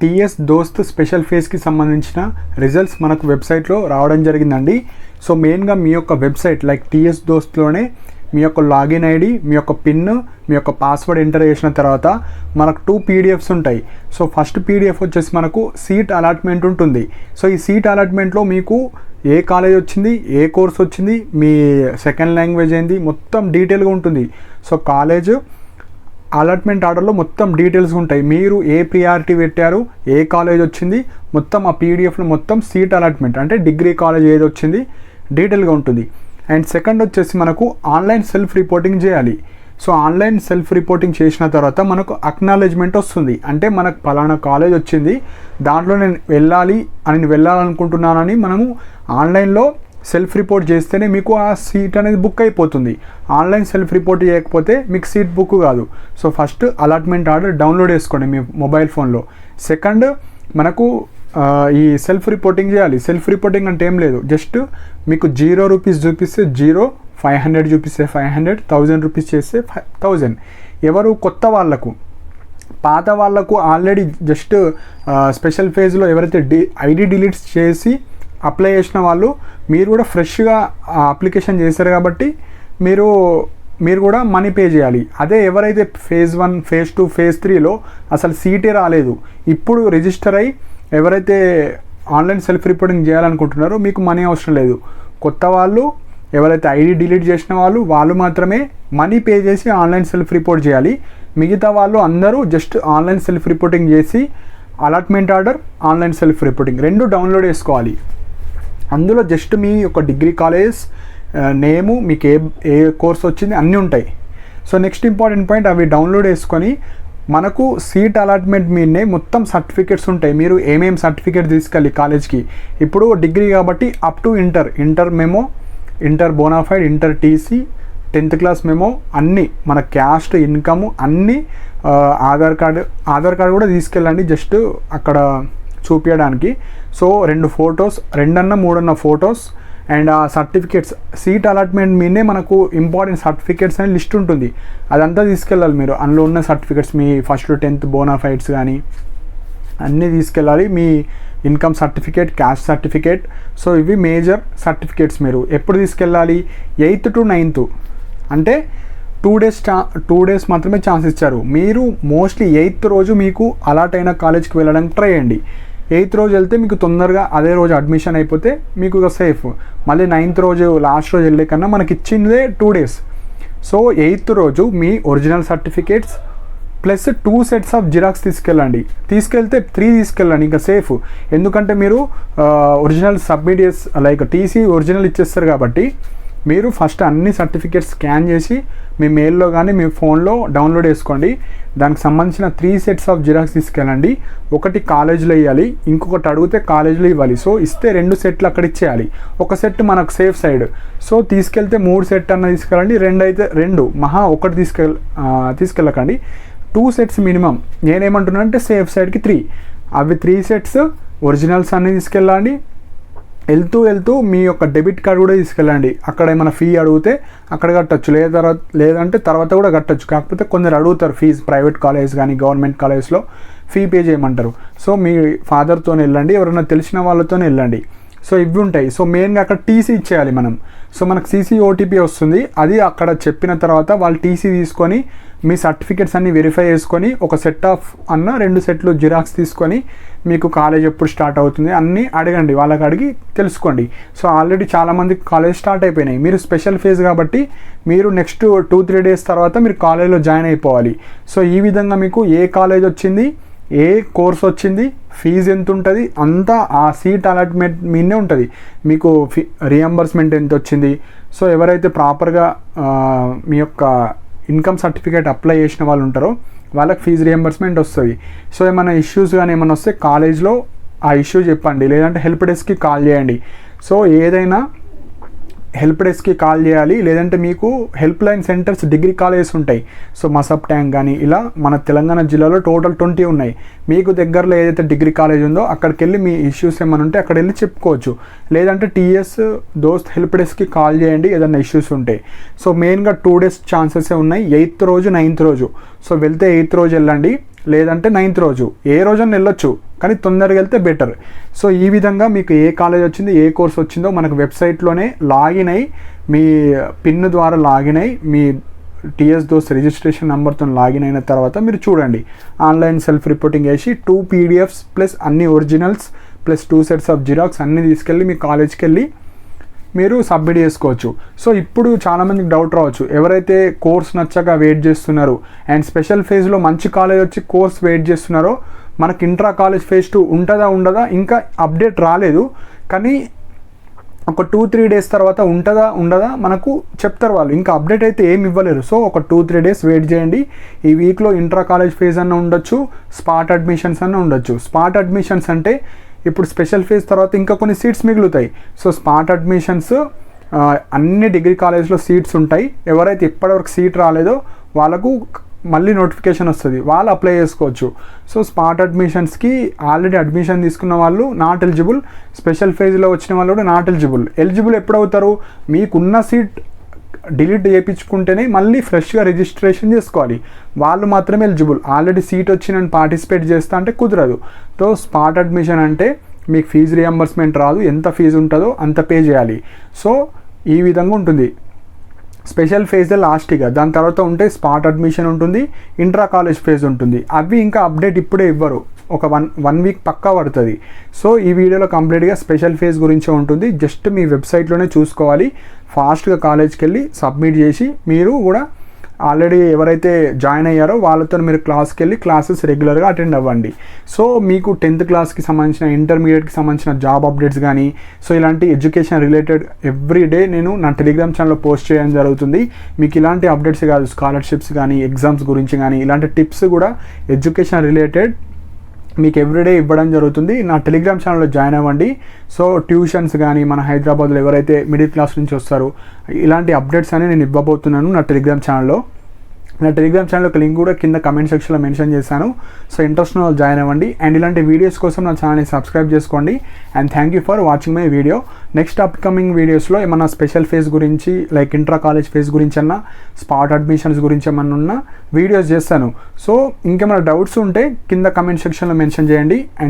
TS దోస్త్ special ఫేజ్కి సంబంధించిన results మనకు వెబ్సైట్లో రావడం జరిగిందండి. సో మెయిన్గా మీ యొక్క వెబ్సైట్ లైక్ టీఎస్ దోస్త్లోనే మీ యొక్క లాగిన్ ఐడి, మీ యొక్క పిన్, మీ యొక్క పాస్వర్డ్ ఎంటర్ చేసిన తర్వాత మనకు 2 PDFs ఉంటాయి. సో ఫస్ట్ PDF వచ్చేసి మనకు సీట్ అలాట్మెంట్ ఉంటుంది. సో ఈ సీట్ అలాట్మెంట్లో మీకు ఏ కాలేజ్ వచ్చింది, ఏ కోర్స్ వచ్చింది, మీ సెకండ్ లాంగ్వేజ్ ఏంది, మొత్తం డీటెయిల్గా ఉంటుంది. సో కాలేజ్ అలాట్మెంట్ ఆర్డర్లో మొత్తం డీటెయిల్స్ ఉంటాయి. మీరు ఏ ప్రియారిటీ పెట్టారు, ఏ కాలేజ్ వచ్చింది, మొత్తం ఆ PDFలో మొత్తం సీట్ అలాట్మెంట్ అంటే డిగ్రీ కాలేజ్ ఏది వచ్చింది డీటెయిల్గా ఉంటుంది. అండ్ సెకండ్ వచ్చేసి మనకు ఆన్లైన్ సెల్ఫ్ రిపోర్టింగ్ చేయాలి. సో ఆన్లైన్ సెల్ఫ్ రిపోర్టింగ్ చేసిన తర్వాత మనకు అక్నాలెడ్జ్మెంట్ వస్తుంది. అంటే మనకు పలానా కాలేజ్ వచ్చింది, దాంట్లో నేను వెళ్ళాలనుకుంటున్నానని మనము ఆన్లైన్లో సెల్ఫ్ రిపోర్ట్ చేస్తేనే మీకు ఆ సీట్ అనేది బుక్ అయిపోతుంది. ఆన్లైన్ సెల్ఫ్ రిపోర్ట్ చేయకపోతే మీకు సీట్ బుక్ కాదు. So first allotment order download చేసుకోండి మీ మొబైల్ ఫోన్లో. సెకండ్ మనకు ఈ సెల్ఫ్ రిపోర్టింగ్ చేయాలి. సెల్ఫ్ రిపోర్టింగ్ అంటే ఏం లేదు, జస్ట్ మీకు 0 రూపీస్ చూపిస్తే 0, 500 చూపిస్తే 500, 1000 రూపీస్ చేస్తే 1000. ఎవరు కొత్త వాళ్ళకు, పాత వాళ్ళకు ఆల్రెడీ జస్ట్ స్పెషల్ ఫేజ్లో ఎవరైతే ఐడి డిలీట్స్ చేసి అప్లై చేసిన వాళ్ళు, మీరు కూడా ఫ్రెష్గా అప్లికేషన్ చేశారు కాబట్టి మీరు కూడా మనీ పే చేయాలి. అదే ఎవరైతే phase 1, phase 2, phase 3లో అసలు సీటే రాలేదు, ఇప్పుడు రిజిస్టర్ అయ్యి ఎవరైతే ఆన్లైన్ సెల్ఫ్ రిపోర్టింగ్ చేయాలనుకుంటున్నారో మీకు మనీ అవసరం లేదు. కొత్త వాళ్ళు, ఎవరైతే ఐడి డిలీట్ చేసిన వాళ్ళు మాత్రమే మనీ పే చేసి ఆన్లైన్ సెల్ఫ్ రిపోర్ట్ చేయాలి. మిగతా వాళ్ళు అందరూ జస్ట్ ఆన్లైన్ సెల్ఫ్ రిపోర్టింగ్ చేసి allotment order, online self reporting 2 download చేసుకోవాలి. అందులో జస్ట్ మీ యొక్క డిగ్రీ కాలేజ్ నేము, మీకు ఏ కోర్స్ వచ్చింది అన్నీ ఉంటాయి. సో నెక్స్ట్ ఇంపార్టెంట్ పాయింట్, అవి డౌన్లోడ్ చేసుకొని మనకు సీట్ అలాట్మెంట్ మీదనే మొత్తం సర్టిఫికేట్స్ ఉంటాయి. మీరు ఏమేమి సర్టిఫికేట్ తీసుకెళ్ళి కాలేజ్కి, ఇప్పుడు డిగ్రీ కాబట్టి up to inter memo, inter bonafide, inter TC, 10th class memo అన్నీ, మన క్యాస్ట్, ఇన్కమ్ అన్నీ, ఆధార్ కార్డు కూడా తీసుకెళ్ళండి జస్ట్ అక్కడ చూపించడానికి. సో 2 ఫొటోస్, 2-3 ఫొటోస్ అండ్ ఆ సర్టిఫికేట్స్, సీట్ అలాట్మెంట్ మీదనే మనకు ఇంపార్టెంట్ సర్టిఫికేట్స్ అనే లిస్ట్ ఉంటుంది. అదంతా తీసుకెళ్ళాలి మీరు. అందులో ఉన్న సర్టిఫికేట్స్, మీ ఫస్ట్ 10th బోనాఫైడ్స్ కానీ అన్నీ తీసుకెళ్ళాలి. మీ income certificate, caste certificate. So ఇవి మేజర్ సర్టిఫికేట్స్. మీరు ఎప్పుడు తీసుకెళ్ళాలి? 8th to 9th అంటే 2 డేస్ మాత్రమే ఛాన్స్ ఇచ్చారు. మీరు మోస్ట్లీ 8th రోజు మీకు అలాట్ అయిన కాలేజ్కి వెళ్ళడానికి ట్రై చేయండి. 8th రోజు వెళ్తే మీకు తొందరగా అదే రోజు అడ్మిషన్ అయిపోతే మీకు ఇక సేఫ్. మళ్ళీ 9th రోజు లాస్ట్ రోజు వెళ్ళే కన్నా మనకి ఇచ్చిందే 2 డేస్. సో 8th రోజు మీ original certificates plus 2 sets of xerox తీసుకెళ్ళండి. తీసుకెళ్తే 3 తీసుకెళ్ళండి, ఇంకా సేఫ్. ఎందుకంటే మీరు ఒరిజినల్ సబ్మిట్ చేసి లైక్ టీసీ ఒరిజినల్ ఇచ్చేస్తారు కాబట్టి మీరు ఫస్ట్ అన్ని సర్టిఫికేట్స్ స్కాన్ చేసి మీ మెయిల్లో కానీ మీ ఫోన్లో డౌన్లోడ్ చేసుకోండి. దానికి సంబంధించిన 3 sets ఆఫ్ జిరాక్స్ తీసుకెళ్ళండి. ఒకటి కాలేజ్లో ఇవ్వాలి, ఇంకొకటి అడిగితే కాలేజ్లో ఇవ్వాలి. సో ఇస్తే 2 సెట్లు అక్కడ ఇచ్చేయాలి. ఒక సెట్ మనకు సేఫ్ సైడ్. సో తీసుకెళ్తే 3 సెట్ అన్న తీసుకెళ్ళండి, 2 అయితే 2, మహా ఒకటి తీసుకెళ్ళకండి. 2 sets మినిమం. నేనేమంటున్నా అంటే సేఫ్ సైడ్కి 3, అవి 3 sets ఒరిజినల్స్ అన్నీ తీసుకెళ్ళండి. వెళ్తూ మీ యొక్క డెబిట్ కార్డ్ కూడా తీసుకెళ్ళండి. అక్కడ ఏమైనా ఫీ అడిగితే అక్కడ కట్టచ్చు, లేదంటే తర్వాత కూడా కట్టచ్చు. కాకపోతే కొందరు అడుగుతారు ఫీజు, ప్రైవేట్ కాలేజ్ కానీ గవర్నమెంట్ కాలేజ్లో ఫీ పే చేయమంటారు. సో మీ ఫాదర్తో వెళ్ళండి, ఎవరైనా తెలిసిన వాళ్ళతో వెళ్ళండి. సో ఇవి ఉంటాయి. సో మెయిన్గా అక్కడ టీసీ ఇచ్చేయాలి మనం. సో మనకు CC OTP వస్తుంది, అది అక్కడ చెప్పిన తర్వాత వాళ్ళు టీసీ తీసుకొని మీ సర్టిఫికేట్స్ అన్నీ వెరిఫై చేసుకొని ఒక సెట్ ఆఫ్ 2 సెట్లు జిరాక్స్ తీసుకొని మీకు కాలేజ్ ఎప్పుడు స్టార్ట్ అవుతుంది అన్నీ అడగండి, వాళ్ళకి అడిగి తెలుసుకోండి. సో ఆల్రెడీ చాలామందికి కాలేజ్ స్టార్ట్ అయిపోయినాయి. మీరు స్పెషల్ ఫేజ్ కాబట్టి మీరు నెక్స్ట్ 2-3 డేస్ తర్వాత మీరు కాలేజ్లో జాయిన్ అయిపోవాలి. సో ఈ విధంగా మీకు ఏ కాలేజ్ వచ్చింది, ఏ కోర్స్ వచ్చింది, ఫీజు ఎంత ఉంటుంది అంతా ఆ సీట్ అలాట్మెంట్ మీదనే ఉంటుంది. మీకు రియంబర్స్మెంట్ ఎంత వచ్చింది. సో ఎవరైతే ప్రాపర్గా మీ యొక్క ఇన్కమ్ సర్టిఫికేట్ అప్లై చేసిన వాళ్ళు ఉంటారో వాళ్ళకి ఫీజు రియంబర్స్మెంట్ వస్తుంది. సో ఏమైనా ఇష్యూస్ కానీ ఏమైనా వస్తే కాలేజ్లో ఆ ఇష్యూ చెప్పండి, లేదంటే హెల్ప్ డెస్క్కి కాల్ చేయండి. సో ఏదైనా హెల్ప్ డెస్క్కి కాల్ చేయాలి, లేదంటే మీకు help line centres degree colleges ఉంటాయి. సో మసబ్ ట్యాంక్ కానీ ఇలా మన తెలంగాణ జిల్లాలో టోటల్ 20 ఉన్నాయి. మీకు దగ్గరలో ఏదైతే డిగ్రీ కాలేజ్ ఉందో అక్కడికి వెళ్ళి మీ ఇష్యూస్ ఏమైనా ఉంటే అక్కడ వెళ్ళి చెప్పుకోవచ్చు. లేదంటే టీఎస్ దోస్త్ హెల్ప్ డెస్క్కి కాల్ చేయండి ఏదైనా ఇష్యూస్ ఉంటే. సో మెయిన్గా 2 days ఛాన్సెస్ ఉన్నాయి, 8th రోజు 9th రోజు. సో వెళ్తే 8th రోజు వెళ్ళండి, లేదంటే 9th రోజు. ఏ రోజున వెళ్ళొచ్చు, కానీ తొందరగా వెళ్తే బెటర్. సో ఈ విధంగా మీకు ఏ కాలేజ్ వచ్చింది, ఏ కోర్స్ వచ్చిందో మనకు వెబ్సైట్లోనే లాగిన్ అయ్యి, మీ పిన్ ద్వారా లాగిన్ అయ్యి, మీ టీఎస్ దోస్ రిజిస్ట్రేషన్ నెంబర్తో లాగిన్ అయిన తర్వాత మీరు చూడండి. ఆన్లైన్ సెల్ఫ్ రిపోర్టింగ్ వేసి 2 PDFs ప్లస్ అన్ని originals plus 2 sets of xerox అన్నీ తీసుకెళ్ళి మీ కాలేజ్కి వెళ్ళి మీరు సబ్మిట్ చేసుకోవచ్చు. సో ఇప్పుడు చాలామందికి డౌట్ రావచ్చు, ఎవరైతే కోర్స్ నచ్చక వెయిట్ చేస్తున్నారో అండ్ స్పెషల్ ఫేజ్లో మంచి కాలేజ్ వచ్చి కోర్స్ వెయిట్ చేస్తున్నారో, మనకి ఇంట్రా కాలేజ్ ఫేజ్ 2 ఉంటుందా ఉండదా ఇంకా అప్డేట్ రాలేదు, కానీ ఒక 2-3 days తర్వాత ఉంటుందా ఉండదా మనకు చెప్తారు వాళ్ళు, ఇంకా అప్డేట్ అయితే ఏమి ఇవ్వలేరు. సో ఒక 2-3 days వెయిట్ చేయండి. ఈ వీక్లో ఇంట్రా కాలేజ్ ఫేజ్ అన్న ఉండొచ్చు, స్పాట్ అడ్మిషన్స్ అన్న ఉండొచ్చు. స్పాట్ అడ్మిషన్స్ అంటే ఇప్పుడు స్పెషల్ ఫేజ్ తర్వాత ఇంకా కొన్ని సీట్స్ మిగులుతాయి. సో స్పాట్ అడ్మిషన్స్ అన్ని డిగ్రీ కాలేజ్లో సీట్స్ ఉంటాయి. ఎవరైతే ఇప్పటివరకు సీట్ రాలేదో వాళ్ళకు మళ్ళీ నోటిఫికేషన్ వస్తుంది, వాళ్ళు అప్లై చేసుకోవచ్చు. సో స్పాట్ అడ్మిషన్స్కి ఆల్రెడీ అడ్మిషన్ తీసుకున్న వాళ్ళు నాట్ ఎలిజిబుల్, స్పెషల్ ఫేజ్లో వచ్చిన వాళ్ళు కూడా నాట్ ఎలిజిబుల్. ఎలిజిబుల్ ఎప్పుడవుతారు, మీకున్న సీట్ డిలీట్ చేయించుకుంటేనే మళ్ళీ ఫ్రెష్గా రిజిస్ట్రేషన్ చేసుకోవాలి, వాళ్ళు మాత్రమే ఎలిజిబుల్. ఆల్రెడీ సీట్ వచ్చి నేను పార్టిసిపేట్ చేస్తా అంటే కుదరదు. సో స్పాట్ అడ్మిషన్ అంటే మీకు ఫీజు రియంబర్స్మెంట్ రాదు, ఎంత ఫీజు ఉంటుందో అంత పే చేయాలి. సో ఈ విధంగా ఉంటుంది. స్పెషల్ ఫేజ్ లాస్ట్గా, దాని తర్వాత ఉంటే స్పాట్ అడ్మిషన్ ఉంటుంది, ఇంట్రా కాలేజ్ ఫేజ్ ఉంటుంది. అవి ఇంకా అప్డేట్ ఇప్పుడే ఇవ్వరు, ఒక వన్ వీక్ పక్కా పడుతుంది. సో ఈ వీడియోలో కంప్లీట్గా స్పెషల్ ఫేజ్ గురించే ఉంటుంది. జస్ట్ మీ వెబ్సైట్లోనే చూసుకోవాలి, ఫాస్ట్గా కాలేజ్కి వెళ్ళి సబ్మిట్ చేసి మీరు కూడా ఆల్రెడీ ఎవరైతే జాయిన్ అయ్యారో వాళ్ళతో మీరు క్లాస్కి వెళ్ళి క్లాసెస్ రెగ్యులర్గా అటెండ్ అవ్వండి. సో మీకు 10th క్లాస్కి సంబంధించిన, ఇంటర్మీడియట్కి సంబంధించిన జాబ్ అప్డేట్స్ కానీ, సో ఇలాంటి ఎడ్యుకేషన్ రిలేటెడ్ ఎవ్రీ డే నేను నా టెలిగ్రామ్ ఛానల్లో పోస్ట్ చేయడం జరుగుతుంది. మీకు ఇలాంటి అప్డేట్స్ కాదు, స్కాలర్షిప్స్ కానీ, ఎగ్జామ్స్ గురించి కానీ, ఇలాంటి టిప్స్ కూడా ఎడ్యుకేషన్ రిలేటెడ్ మీకు ఎవ్రీడే ఇవ్వడం జరుగుతుంది. నా టెలిగ్రామ్ ఛానల్లో జాయిన్ అవ్వండి. సో ట్యూషన్స్ కానీ, మన హైదరాబాద్లో ఎవరైతే మిడిల్ క్లాస్ నుంచి వస్తారో ఇలాంటి అప్డేట్స్ అని నేను ఇవ్వబోతున్నాను నా టెలిగ్రామ్ ఛానల్లో. నా టెలిగ్రామ్ ఛానల్ యొక్క లింక్ కూడా కింద కమెంట్ సెక్షన్లో మెన్షన్ చేశాను. సో ఇంట్రెస్ట్ ఉన్న వాళ్ళు జాయిన్ అవ్వండి. అండ్ ఇలాంటి వీడియోస్ కోసం నా ఛానల్ని సబ్స్క్రైబ్ చేసుకోండి. And thank you for watching my video. Next upcoming వీడియోస్లో ఏమన్నా స్పెషల్ ఫేజ్ గురించి, లైక్ ఇంట్రా కాలేజ్ ఫేజ్ గురించి అన్నా, స్పాట్ అడ్మిషన్స్ గురించి ఏమన్నా ఉన్న వీడియోస్ చేస్తాను. సో ఇంకేమైనా డౌట్స్ ఉంటే కింద కమెంట్ సెక్షన్లో మెన్షన్ చేయండి. అండ్